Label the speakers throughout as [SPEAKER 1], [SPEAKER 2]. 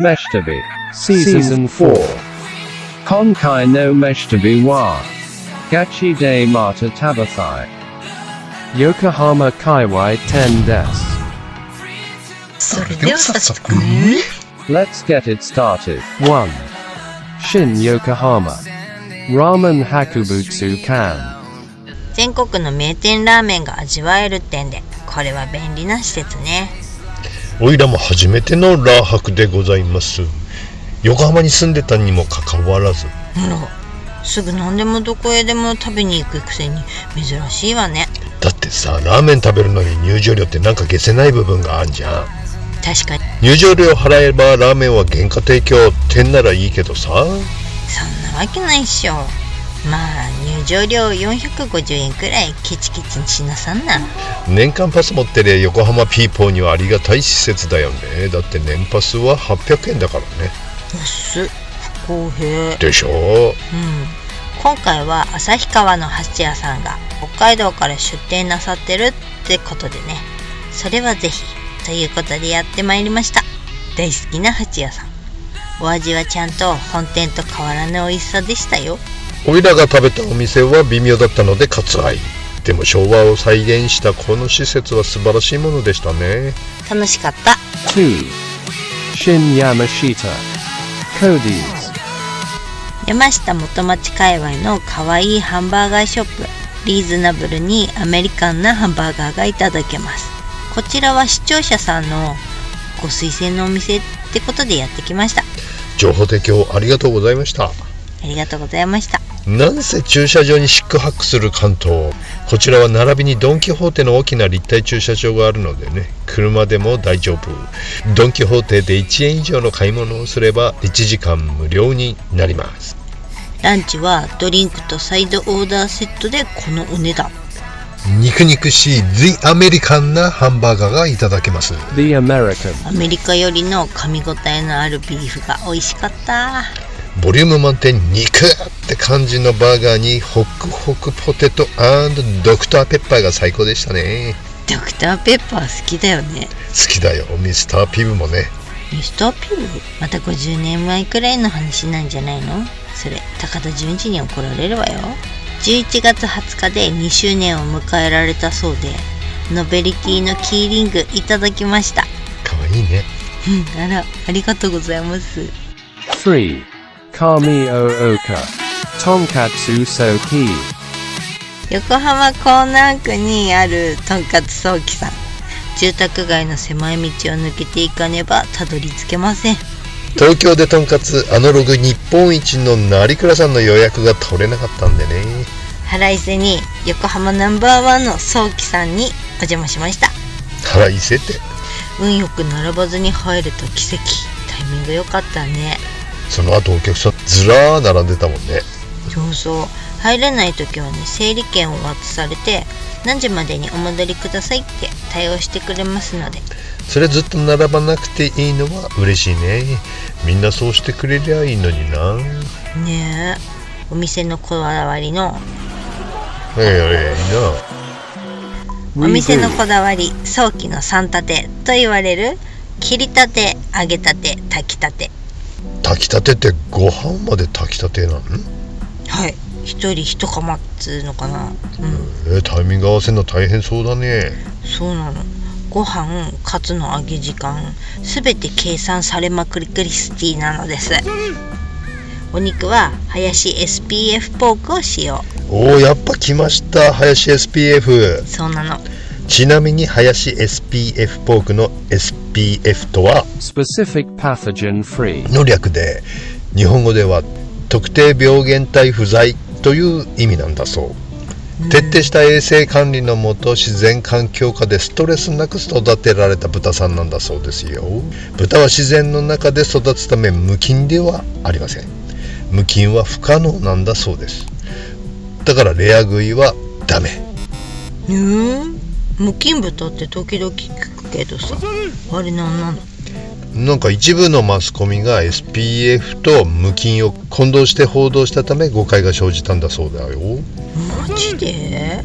[SPEAKER 1] Meshtabi Season 4 Konkai no Meshtabi wa Gachi de Mata Tabathai Yokohama Kaiwai 10 des
[SPEAKER 2] それでは早速
[SPEAKER 1] Let's get it started. 1. Shin Yokohama Ramen Hakubutsu Kan
[SPEAKER 2] 全国の名店ラーメンが味わえるってんで、これは便利な施設ね。
[SPEAKER 3] おいらも初めてのラー博でございます。横浜に住んでたにもかかわらず。
[SPEAKER 2] すぐ何でもどこへでも食べに行くくせに珍しいわね。
[SPEAKER 3] だってさ、ラーメン食べるのに入場料ってなんか消せない部分があんじゃん。
[SPEAKER 2] 確かに。
[SPEAKER 3] 入場料払えばラーメンは原価提供ってんならいいけどさ。
[SPEAKER 2] そんなわけないっしょ。まあ入場料450円くらいケチケチにしなさんな。
[SPEAKER 3] 年間パス持ってる横浜ピーポーにはありがたい施設だよね。だって年パスは800円だからね。
[SPEAKER 2] 安っ、不公平
[SPEAKER 3] でしょ。
[SPEAKER 2] 今回は旭川の八屋さんが北海道から出店なさってるってことでね、それはぜひということでやってまいりました。大好きな八屋さん、お味はちゃんと本店と変わらぬ美味しさでしたよ。
[SPEAKER 3] おいらが食べたお店は微妙だったので割愛。でも昭和を再現したこの施設は素晴らしいものでしたね。
[SPEAKER 2] 楽しかった。
[SPEAKER 1] 2. Shin Yamashita Cody's
[SPEAKER 2] 山下元町界隈の可愛いハンバーガーショップ、リーズナブルにアメリカンなハンバーガーがいただけます。こちらは視聴者さんのご推薦のお店ってことでやってきました。
[SPEAKER 3] 情報提供ありがとうございました。
[SPEAKER 2] ありがとうございました。
[SPEAKER 3] なんせ駐車場にシックハックする関東。こちらは並びにドンキホーテの大きな立体駐車場があるのでね、車でも大丈夫。ドンキホーテで1円以上の買い物をすれば1時間無料になります。
[SPEAKER 2] ランチはドリンクとサイドオーダーセットでこのお値段。
[SPEAKER 3] 肉肉しい The アメリカンなハンバーガーがいただけます。
[SPEAKER 1] The American
[SPEAKER 2] アメリカよりの噛み応えのあるビーフが美味しかった。
[SPEAKER 3] ボリューム満点肉って感じのバーガーにホクホクポテト&ドクターペッパーが最高でしたね。
[SPEAKER 2] ドクターペッパー好きだよね。
[SPEAKER 3] 好きだよ。ミスターピブもね。
[SPEAKER 2] ミスターピブまた50年前くらいの話なんじゃないの。それ高田純次に怒られるわよ。11月20日で2周年を迎えられたそうで、ノベリティのキーリングいただきました。
[SPEAKER 3] かわいいね。
[SPEAKER 2] あら、ありがとうございます。
[SPEAKER 1] 3. Kami o Oka Tonkatsu Soki
[SPEAKER 2] 横浜港南区にあるとんかつソーキさん。住宅街の狭い道を抜けていかねばたどり着けません。
[SPEAKER 3] 東京でとんかつアナログ日本一の成倉さんの予約が取れなかったんでね。
[SPEAKER 2] 腹いせに横浜ナンバーワンのソーキさんにお邪魔しました。
[SPEAKER 3] 腹いせって
[SPEAKER 2] 運よく並ばずに入れた奇跡。タイミング良かったね。
[SPEAKER 3] その後お客さんずらー並んでたもんね。
[SPEAKER 2] そう入れない時はね、整理券を渡されて何時までにお戻りくださいって対応してくれますので。
[SPEAKER 3] それずっと並ばなくていいのは嬉しいね。みんなそうしてくれりゃいいのにな。
[SPEAKER 2] ねえ、お店のこだわりの
[SPEAKER 3] いいな。
[SPEAKER 2] お店のこだわり、早期の3立てと言われる切りたて、揚げたて、炊きたて。
[SPEAKER 3] 炊きたてってご飯まで炊きたてなの？
[SPEAKER 2] はい、一人一釜っつうのかな。
[SPEAKER 3] タイミング合わせるの大変そうだね。
[SPEAKER 2] そうなの。ご飯、カツの揚げ時間、すべて計算されまくりクリスティなのです。お肉はハヤシ SPF ポークを使用。
[SPEAKER 3] やっぱ来ました、ハヤシ SPF。
[SPEAKER 2] そうなの。
[SPEAKER 3] ちなみにハヤシ SPF ポークの SPF とは
[SPEAKER 1] Specific Pathogen Free
[SPEAKER 3] の略で、日本語では特定病原体不在という意味なんだそう。徹底した衛生管理のもと自然環境下でストレスなく育てられた豚さんなんだそうですよ。豚は自然の中で育つため無菌ではありません。無菌は不可能なんだそうです。だからレア食いはダメ。
[SPEAKER 2] 無菌豚って時々聞くけどさ、あれなんなの？
[SPEAKER 3] なんか一部のマスコミが SPF と無菌を混同して報道したため誤解が生じたんだそうだよ。
[SPEAKER 2] マジで？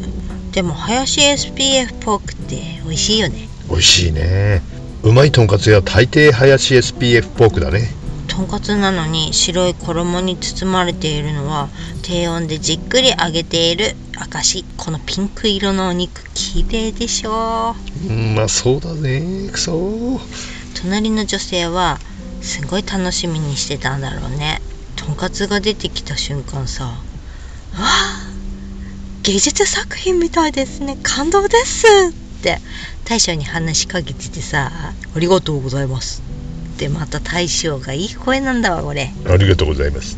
[SPEAKER 2] でもハヤシ SPF ポークって美味しいよね。
[SPEAKER 3] 美味しいね。うまいとんかつや大抵ハヤシ SPF ポークだね。
[SPEAKER 2] とんかつなのに白い衣に包まれているのは低温でじっくり揚げている証。このピンク色のお肉綺麗でしょ。
[SPEAKER 3] まあそうだね。くそ。
[SPEAKER 2] 隣の女性はすごい楽しみにしてたんだろうね。とんかつが出てきた瞬間さ、わあ、芸術作品みたいですね、感動ですって大将に話しかけててさ、ありがとうございますってまた大将がいい声なんだわこれ。
[SPEAKER 3] ありがとうございます。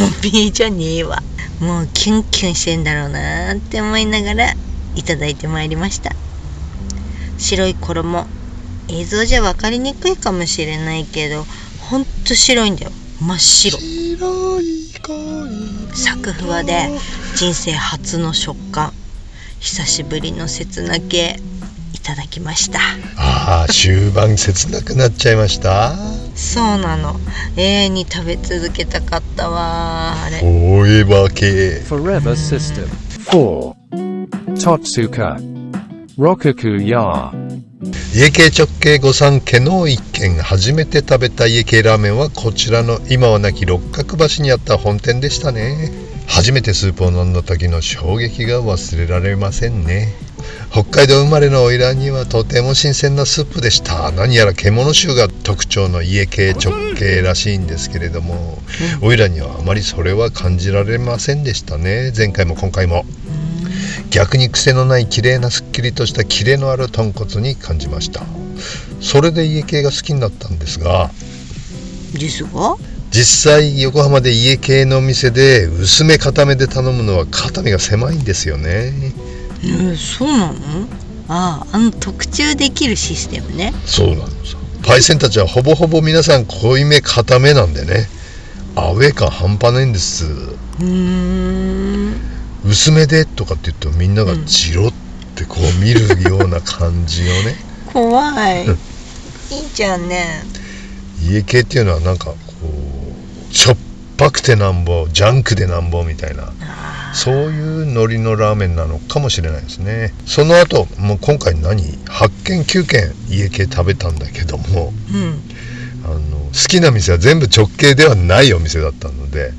[SPEAKER 2] もうピーじゃねえわ。もうキュンキュンしてんだろうなって思いながらいただいてまいりました。白い衣、映像じゃ分かりにくいかもしれないけどほんと白いんだよ。真っ白。サクふわで人生初の食感。久しぶりの切な系いただきました。
[SPEAKER 3] ああ、終盤切なくなっちゃいました。
[SPEAKER 2] そうなの、永遠に食べ続けたかったわあれ。
[SPEAKER 3] フォーエバー系。
[SPEAKER 1] Forever System. 4. Totsuka. Rokuku Ya.
[SPEAKER 3] 家系直系御三家の一軒、初めて食べた家系ラーメンはこちらの今はなき六角橋にあった本店でしたね。初めてスープを飲んだ時の衝撃が忘れられませんね。北海道生まれのオイラにはとても新鮮なスープでした。何やら獣臭が特徴の家系直系らしいんですけれども、オイラにはあまりそれは感じられませんでしたね。前回も今回も。逆に癖のない綺麗なすっきりとしたキレのある豚骨に感じました。それで家系が好きになったんですが、実際横浜で家系の店で薄め固めで頼むのは肩身が狭いんですよね。
[SPEAKER 2] そうなの？あの特注できるシステムね。
[SPEAKER 3] そうなのさ。パイセンたちはほぼほぼ皆さん濃いめ固めなんでね、アウェー感半端ないんです。薄めでとかって言うとみんながジロってこう見るような感じのね
[SPEAKER 2] 怖いいいじゃんね。
[SPEAKER 3] 家系っていうのはなんかこうしょっぱくてなんぼ、ジャンクでなんぼみたいな、そういうノリのラーメンなのかもしれないですね。その後もう今回8軒9軒家系食べたんだけども、好きな店は全部直系ではないお店だったので、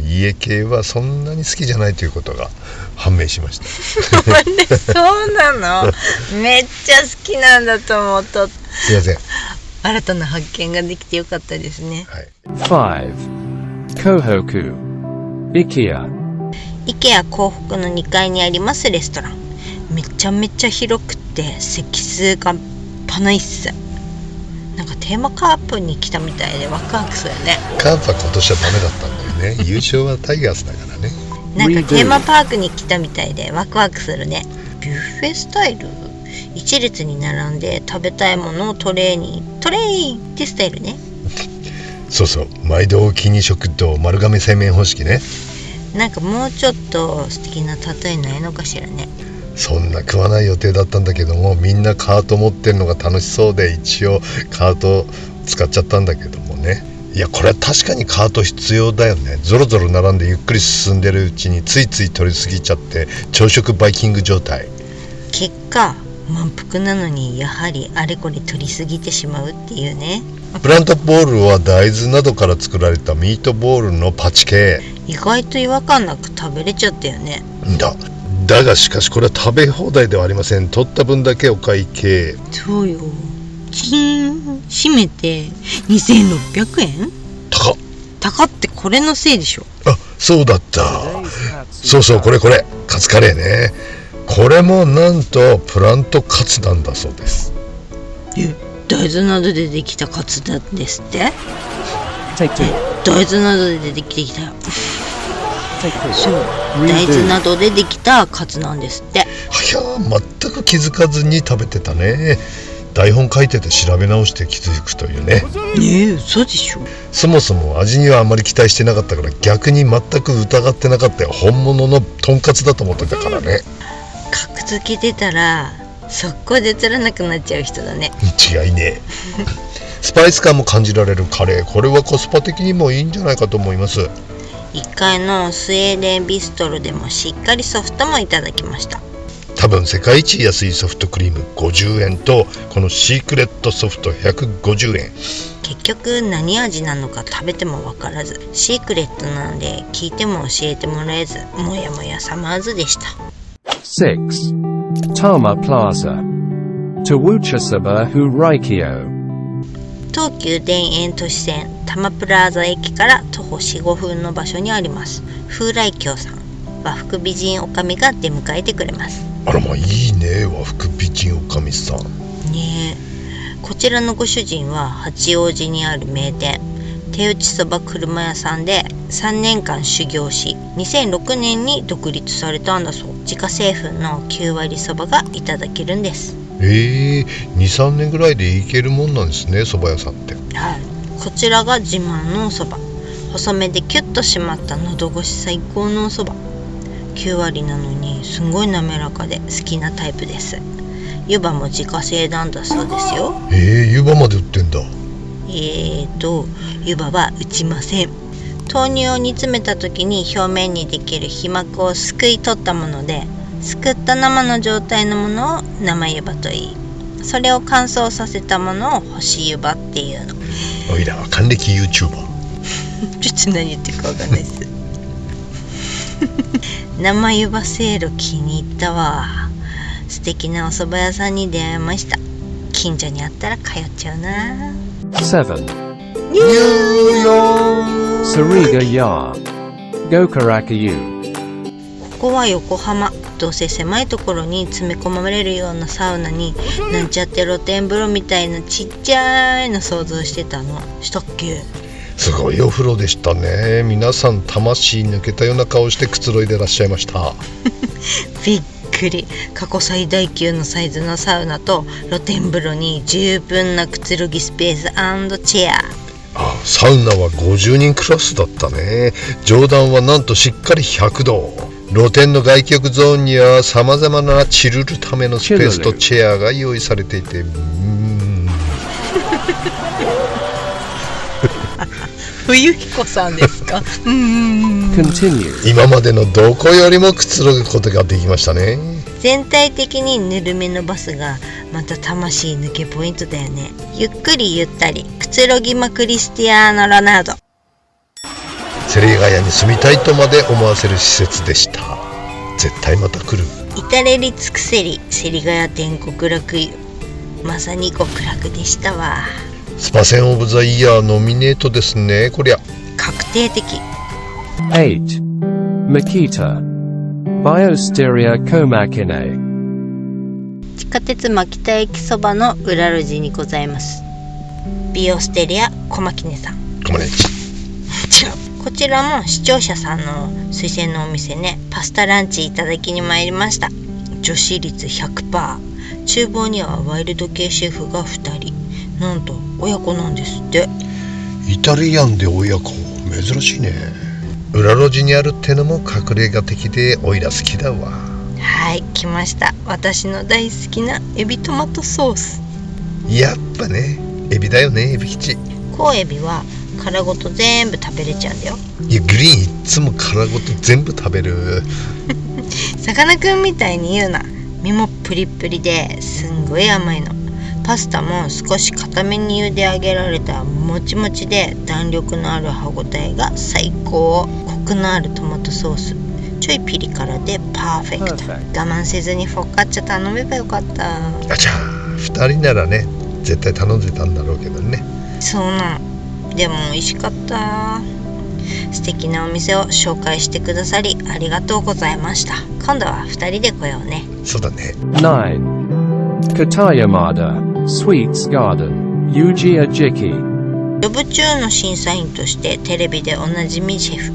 [SPEAKER 3] 家系はそんなに好きじゃないということが判明しました。
[SPEAKER 2] そうなの？めっちゃ好きなんだと思った。
[SPEAKER 3] すいません。
[SPEAKER 2] 新たな発見ができてよかったですね。
[SPEAKER 1] 5. Kohoku. IKEA.
[SPEAKER 2] IKEA 港北の2階にありますレストラン。めちゃめちゃ広くて席数がパないっす。なんかテーマカープに来たみたいでワクワクするね。
[SPEAKER 3] カープは今年はダメだったんだよね。優勝はタイガースだからね。
[SPEAKER 2] なんかテーマパークに来たみたいでワクワクするね。ビュッフェスタイル、一列に並んで食べたいものをトレイってスタイルね。
[SPEAKER 3] そうそう、毎度お気に食堂丸亀製麺方式ね。
[SPEAKER 2] なんかもうちょっと素敵な例えないのかしらね。
[SPEAKER 3] そんな食わない予定だったんだけども、みんなカート持ってるのが楽しそうで一応カート使っちゃったんだけどもね。いやこれは確かにカート必要だよね。ゾロゾロ並んでゆっくり進んでるうちについつい取りすぎちゃって朝食バイキング状態。
[SPEAKER 2] 結果満腹なのにやはりあれこれ取りすぎてしまうっていうね。
[SPEAKER 3] プラントボールは大豆などから作られたミートボールのパチ系。
[SPEAKER 2] 意外と違和感なく食べれちゃったよね。
[SPEAKER 3] だがしかしこれは食べ放題ではありません。取った分だけお会計。
[SPEAKER 2] そうよ。閉めて2600円。高ってこれのせいでしょ。
[SPEAKER 3] そうだった。そうこれカツカレーね。これもなんとプラントカツなんだそうです。
[SPEAKER 2] 大豆などでできたカツなんですって。
[SPEAKER 1] Take 2.
[SPEAKER 2] 大豆などでできてきた。そう、大豆などでできたカツなんですって。
[SPEAKER 3] 全く気づかずに食べてたね。台本書いてて調べ直して気づくというね。
[SPEAKER 2] 嘘でしょ。そ
[SPEAKER 3] もそも味にはあまり期待してなかったから逆に全く疑ってなかったよ。本物のとんかつだと思ってたからね。
[SPEAKER 2] 格付けてたら速攻で釣らなくなっちゃう人だね。
[SPEAKER 3] 違いね。スパイス感も感じられるカレー、これはコスパ的にもいいんじゃないかと思います。
[SPEAKER 2] 1階のスウェーデンビストロでもしっかりソフトもいただきました。
[SPEAKER 3] 多分世界一安いソフトクリーム50円とこのシークレットソフト150円。
[SPEAKER 2] 結局何味なのか食べても分からず、シークレットなんで聞いても教えてもらえず、もやもやサマーズでした。
[SPEAKER 1] 6. Tama Plaza. Tawuchasaba Huraikyo.
[SPEAKER 2] 東急田園都市線多摩プラザ駅から徒歩 4,5 分の場所にあります。風来京さん、和服美人女将が出迎えてくれます。
[SPEAKER 3] あらまあいいね、和服美人女将さん
[SPEAKER 2] ねえ、こちらのご主人は八王子にある名店手打ちそば車屋さんで3年間修行し、2006年に独立されたんだそう。自家製粉の9割そばがいただけるんです。
[SPEAKER 3] 2,3 年ぐらいでいけるもんなんですね、そば屋さんって。
[SPEAKER 2] はい、こちらが自慢のおそば。細めでキュッと締まった喉越し最高のおそば。9割なのにすんごい滑らかで好きなタイプです。湯葉も自家製なんだそうですよ。
[SPEAKER 3] 湯葉まで売ってんだ。
[SPEAKER 2] 湯葉は打ちません。豆乳を煮詰めた時に表面にできる皮膜をすくい取ったもので、すくった生の状態のものを生湯葉といい、それを乾燥させたものを干し湯葉っていうの。
[SPEAKER 3] おいらは還暦 YouTuber
[SPEAKER 2] ちょっと何言ってるかわかんないです生湯葉せいろ気に入ったわ。素敵なお蕎麦屋さんに出会いました。近所にあったら通っちゃうな。
[SPEAKER 1] 7.
[SPEAKER 3] ニューヨー
[SPEAKER 1] Sariga Ya. Gokarakayu.
[SPEAKER 2] ここは横浜。どうせ狭いところに詰め込まれるようなサウナになんちゃって露天風呂みたいなちっちゃいの想像してたの。したっけ？
[SPEAKER 3] すごいお風呂でしたね。皆さん魂抜けたような顔してくつろいでらっしゃいました
[SPEAKER 2] びっくり。過去最大級のサイズのサウナと露天風呂に十分なくつろぎスペース&チェア。
[SPEAKER 3] サウナは50人クラスだったね。上段はなんとしっかり100度。露天の外気浴ゾーンにはさまざまなチルるためのスペースとチェアが用意されていて、
[SPEAKER 2] 冬彦さんですか
[SPEAKER 1] Continue.
[SPEAKER 3] 今までのどこよりもくつろぐことができましたね。
[SPEAKER 2] 全体的にぬるめのバスがまた魂抜けポイントだよね。ゆっくりゆったりくつろぎまクリスティアーノ・ロナウド。
[SPEAKER 3] セリガヤに住みたいとまで思わせる施設でした。絶対また来る。
[SPEAKER 2] 至れり尽くせりセリガヤ天国楽湯。まさに極楽でしたわ。
[SPEAKER 3] スパセンオブザイヤーノミネートですね、こりゃ。
[SPEAKER 2] 確定的。
[SPEAKER 1] 8. Makita. Biosteria Komakine.
[SPEAKER 2] 地下鉄牧田駅そばの裏路地にございます。ビオステリア小牧根さん。
[SPEAKER 3] ごめんね。
[SPEAKER 2] 違う。こちらも視聴者さんの推薦のお店ね。パスタランチいただきに参りました。女子率 100%。厨房にはワイルド系シェフが2人。なんと親子なんですって。
[SPEAKER 3] イタリアンで親子、珍しいね。裏路地にあるってのも隠れ家的でおいら好きだわ。
[SPEAKER 2] はい、来ました。私の大好きなエビトマトソース。
[SPEAKER 3] やっぱね、エビだよね、エビ吉。
[SPEAKER 2] コウエビは殻ごと全部食べれちゃうんだよ。
[SPEAKER 3] いや、グリーンいっつも殻ごと全部食べる
[SPEAKER 2] さかなクンみたいに言うな。身もプリプリですんごい甘いの。パスタも少し固めに茹で上げられたもちもちで弾力のある歯ごたえが最高。コクのあるトマトソース、ちょいピリ辛でパーフェクト。我慢せずにフォッカッチャ頼めばよかった。
[SPEAKER 3] あちゃ2人ならね、絶対頼んでたんだろうけどね。
[SPEAKER 2] そうなの。でも美味しかった。素敵なお店を紹介してくださりありがとうございました。今度は2人で来ようね。
[SPEAKER 3] そうだね。
[SPEAKER 1] 9. Katayamada. Sweets Garden. Yuji Ajiki.
[SPEAKER 2] ジョブ中の審査員としてテレビでおなじみシェフ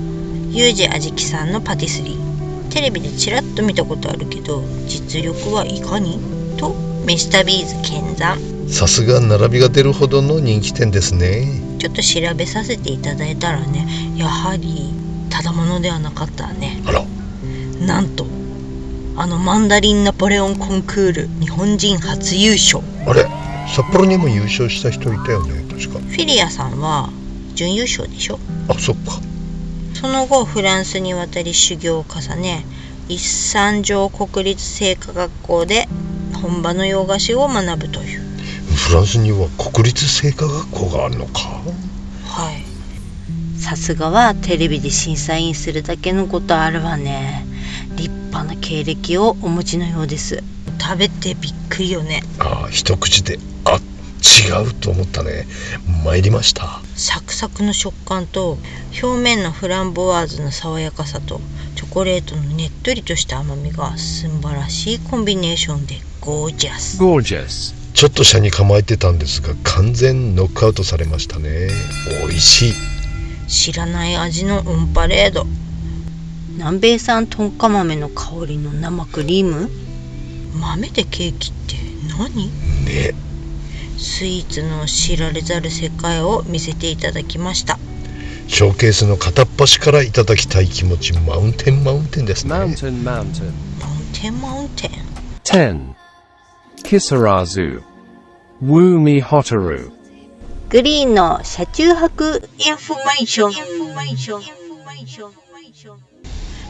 [SPEAKER 2] ユージアジキさんのパティスリー。テレビでちらっと見たことあるけど実力はいかにとメシタビーズ見参。
[SPEAKER 3] さすが並びが出るほどの人気店ですね。
[SPEAKER 2] ちょっと調べさせていただいたらね、やはりただものではなかったね。
[SPEAKER 3] あら、
[SPEAKER 2] なんとマンダリンナポレオンコンクール日本人初優勝。
[SPEAKER 3] あれ、札幌にも優勝した人いたよね、確か。
[SPEAKER 2] フィリアさんは準優勝でしょ。
[SPEAKER 3] あ、そっか。
[SPEAKER 2] その後フランスに渡り修行を重ね、一山上国立製菓学校で本場の洋菓子を学ぶという。
[SPEAKER 3] フランスには国立製菓学校があるのか。
[SPEAKER 2] はい。さすがはテレビで審査員するだけのことあるわね。立派な経歴をお持ちのようです。食べてびっくりよね。
[SPEAKER 3] 一口で違うと思ったね。参りました。
[SPEAKER 2] サクサクの食感と表面のフランボワーズの爽やかさとチョコレートのねっとりとした甘みが素晴らしいコンビネーションでゴージャス。
[SPEAKER 1] Gorgeous.
[SPEAKER 3] ちょっと車に構えてたんですが完全ノックアウトされましたね。美味しい。
[SPEAKER 2] 知らない味のオンパレード。南米産トンカ豆の香りの生クリーム。豆でケーキって何？
[SPEAKER 3] ね。
[SPEAKER 2] スイーツの知られざる世界を見せていただきました。
[SPEAKER 3] ショーケースの片っ端からいただきたい気持ち、マウンテンですね。
[SPEAKER 1] Mountain.
[SPEAKER 2] マウンテン。
[SPEAKER 1] 10. Kisarazu. Woomi Hotaru.
[SPEAKER 2] グリーンの車中泊インフォメーション。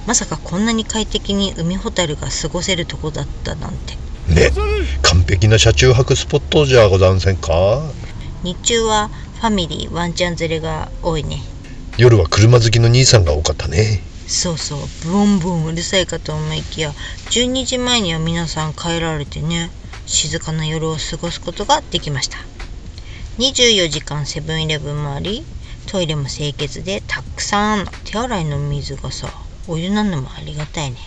[SPEAKER 2] まさかこんなに快適に海ホタルが過ごせるとこだったなんて
[SPEAKER 3] ね。完璧な車中泊スポットじゃござんせんか。
[SPEAKER 2] 日中はファミリーワンちゃん連れが多いね。
[SPEAKER 3] 夜は車好きの兄さんが多かったね。
[SPEAKER 2] そうそう、ブンブンうるさいかと思いきや12時前には皆さん帰られてね、静かな夜を過ごすことができました。24時間セブンイレブンもあり、トイレも清潔でたくさんの手洗いの水がさ、お湯なのもありがたいね。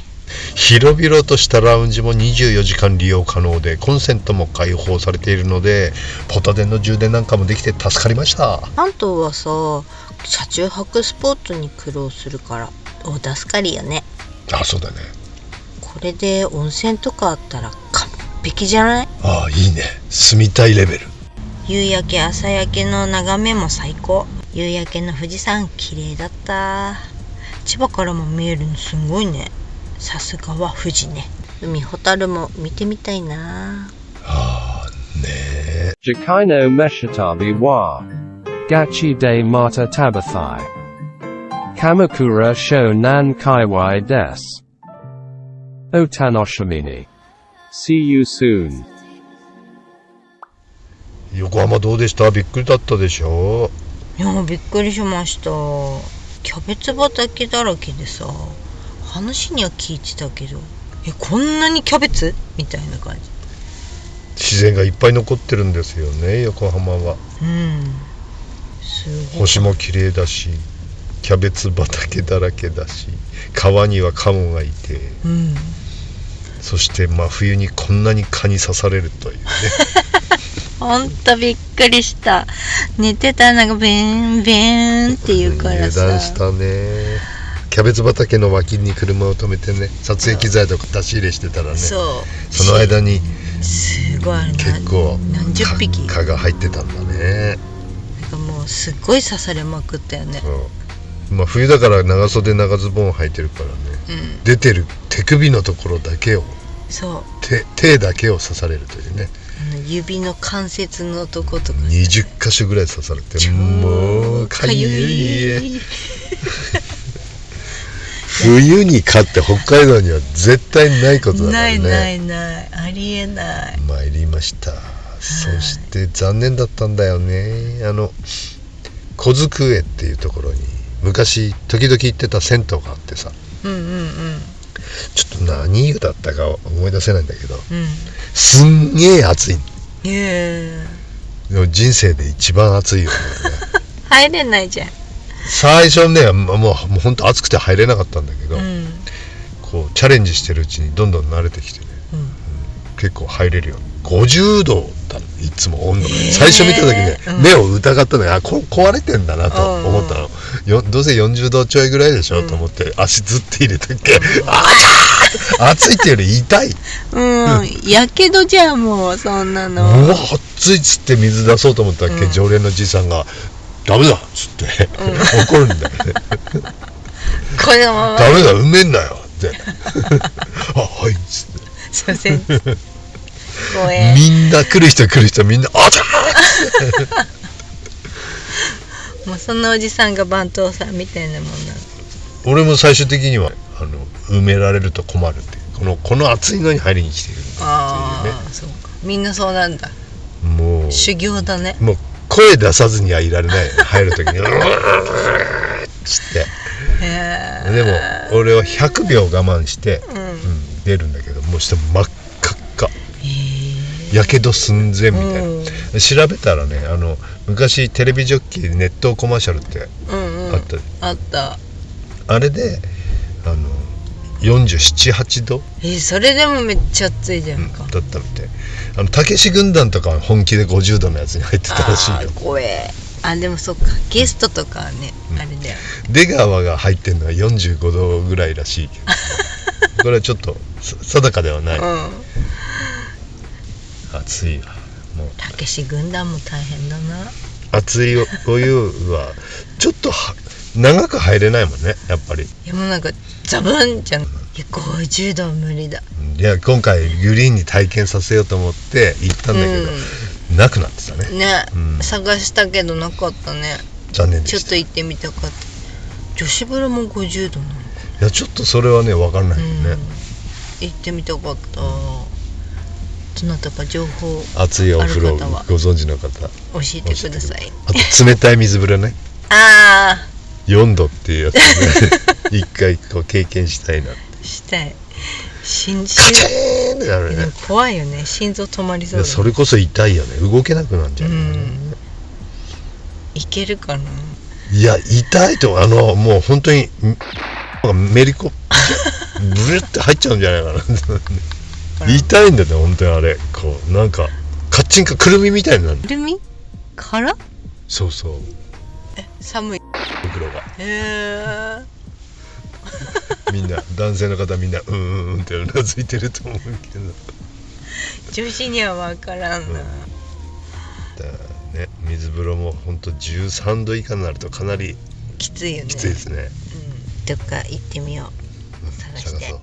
[SPEAKER 3] 広々としたラウンジも24時間利用可能で、コンセントも開放されているのでポタ電の充電なんかもできて助かりました。
[SPEAKER 2] 関東はさ、車中泊スポットに苦労するから大助かりよね。
[SPEAKER 3] そうだね。
[SPEAKER 2] これで温泉とかあったら完璧じゃない？
[SPEAKER 3] いいね。住みたいレベル。
[SPEAKER 2] 夕焼け朝焼けの眺めも最高。夕焼けの富士山綺麗だった。千葉からも見えるのすごいね。さすがは富士ね。海ホタルも見てみたいな。
[SPEAKER 3] ねえ。
[SPEAKER 1] Jakaino Meshitabi wa. Gachi de Mata Tabathai. Kamakura sho nan kaiwai des. Otanoshimini. See you soon.
[SPEAKER 3] 横浜どうでした？びっくりだったでしょ？
[SPEAKER 2] いや、びっくりしました。キャベツ畑だらけでさ、話には聞いてたけど、こんなにキャベツみたいな感じ。
[SPEAKER 3] 自然がいっぱい残ってるんですよね、横浜は。
[SPEAKER 2] すごい。
[SPEAKER 3] 星も綺麗だし、キャベツ畑だらけだし、川にはカモがいて、そして真冬にこんなに蚊に刺されるというね。
[SPEAKER 2] ほんとびっくりした。寝てたらなんかベーンベーンって言うからさ。
[SPEAKER 3] 油断したね。キャベツ畑の脇に車を止めてね、撮影機材とか出し入れしてたらね、その間に
[SPEAKER 2] すごい
[SPEAKER 3] 結構
[SPEAKER 2] 何十匹
[SPEAKER 3] 蚊が入ってたんだね。
[SPEAKER 2] なんかもうすっごい刺されまくったよね。
[SPEAKER 3] 冬だから長袖長ズボン履いてるからね、出てる手首のところだけを、手だけを刺されるというね。
[SPEAKER 2] 指の関節のとことか
[SPEAKER 3] 20箇所ぐらい刺されて、もうかゆい。冬に蚊って北海道には絶対ないことだからね。
[SPEAKER 2] ないありえない。
[SPEAKER 3] 参りました。そして残念だったんだよね。小机っていうところに昔時々行ってた銭湯があってさ、ちょっと何湯だったか思い出せないんだけど、すんげえ暑い。でも人生で一番暑いよね。
[SPEAKER 2] 入れないじゃん。
[SPEAKER 3] 最初ね、もう本当暑くて入れなかったんだけど、こうチャレンジしてるうちにどんどん慣れてきてね、結構入れるよ。50度だ、いつも温度。最初見た時ね、目を疑ったのよ。壊れてんだなと思ったの。どうせ40度ちょいぐらいでしょ、と思って足ずって入れたっけ。暑いっていうより痛い。
[SPEAKER 2] やけどじゃん、もうそんなの。
[SPEAKER 3] もう暑いっつって水出そうと思ったっけ、常連のじいさんがダメだっつって怒るんだよね。
[SPEAKER 2] これも
[SPEAKER 3] ダメだ、埋めんなよって。はいっつって。みんな来る人みんな
[SPEAKER 2] もうそのおじさんが番頭さんみたいなもんなの。
[SPEAKER 3] 俺も最終的には埋められると困るっていう、この暑いのに入りに来てるっていうね。
[SPEAKER 2] そうか、みんなそうなんだ。
[SPEAKER 3] もう
[SPEAKER 2] 修行だね。
[SPEAKER 3] もう声出さずにはいられないよね、入るときにうわーっつって。でも俺は100秒我慢して、出るんだけど、もう下真っ赤っか、やけど寸前みたいな。調べたらね、昔テレビジョッキー熱湯コマーシャルってあった、あれで47、8度、
[SPEAKER 2] それでもめっちゃ暑いじゃんか、
[SPEAKER 3] だったみたい。たけし軍団とかは本気で50度のやつに入ってたらしいよ。
[SPEAKER 2] 怖え。でもそっか、ゲストとかはね、あれだよ。
[SPEAKER 3] 出川が入ってるのは45度ぐらいらしいけどこれはちょっと定かではない。暑いわ。もう
[SPEAKER 2] たけし軍団も大変だな。
[SPEAKER 3] 熱いお湯はちょっと長く入れないもんね、やっぱり。
[SPEAKER 2] いや、もうなんかザブンじゃん。いや、50度は無理だ。
[SPEAKER 3] いや、今回グリーンに体験させようと思って行ったんだけど、なくなってたね。
[SPEAKER 2] 探したけどなかったね。
[SPEAKER 3] 残念でした。
[SPEAKER 2] ちょっと行ってみたかった。女子風呂も50度なのか。
[SPEAKER 3] いや、ちょっとそれはね、分かんないよね。
[SPEAKER 2] 行ってみたかった。どなたか情報
[SPEAKER 3] 熱いお風呂
[SPEAKER 2] ある方は
[SPEAKER 3] ご存知の方
[SPEAKER 2] 教えてください。
[SPEAKER 3] あと冷たい水風呂ね。4度っていうやつね一回こう経験したいなって。
[SPEAKER 2] したい。
[SPEAKER 3] カチーンってなるね。
[SPEAKER 2] でも怖いよね、心臓止まりそうだね。
[SPEAKER 3] それこそ痛いよね、動けなくなっちゃう、
[SPEAKER 2] いけるかな。
[SPEAKER 3] いや、痛いともう本当にめりこブルって入っちゃうんじゃないかな痛いんだよね、本当にあれ。こうなんかカッチンかくるみみたいになる。
[SPEAKER 2] くるみから
[SPEAKER 3] そうそう、
[SPEAKER 2] 寒い
[SPEAKER 3] お風呂がみんな男性の方みんなうんってうなずいてると思うけど、
[SPEAKER 2] 女子には分からんな、
[SPEAKER 3] ね、水風呂も本当13度以下になるとかなり
[SPEAKER 2] きついよね。
[SPEAKER 3] きついですね。
[SPEAKER 2] どっか行ってみよう、探して。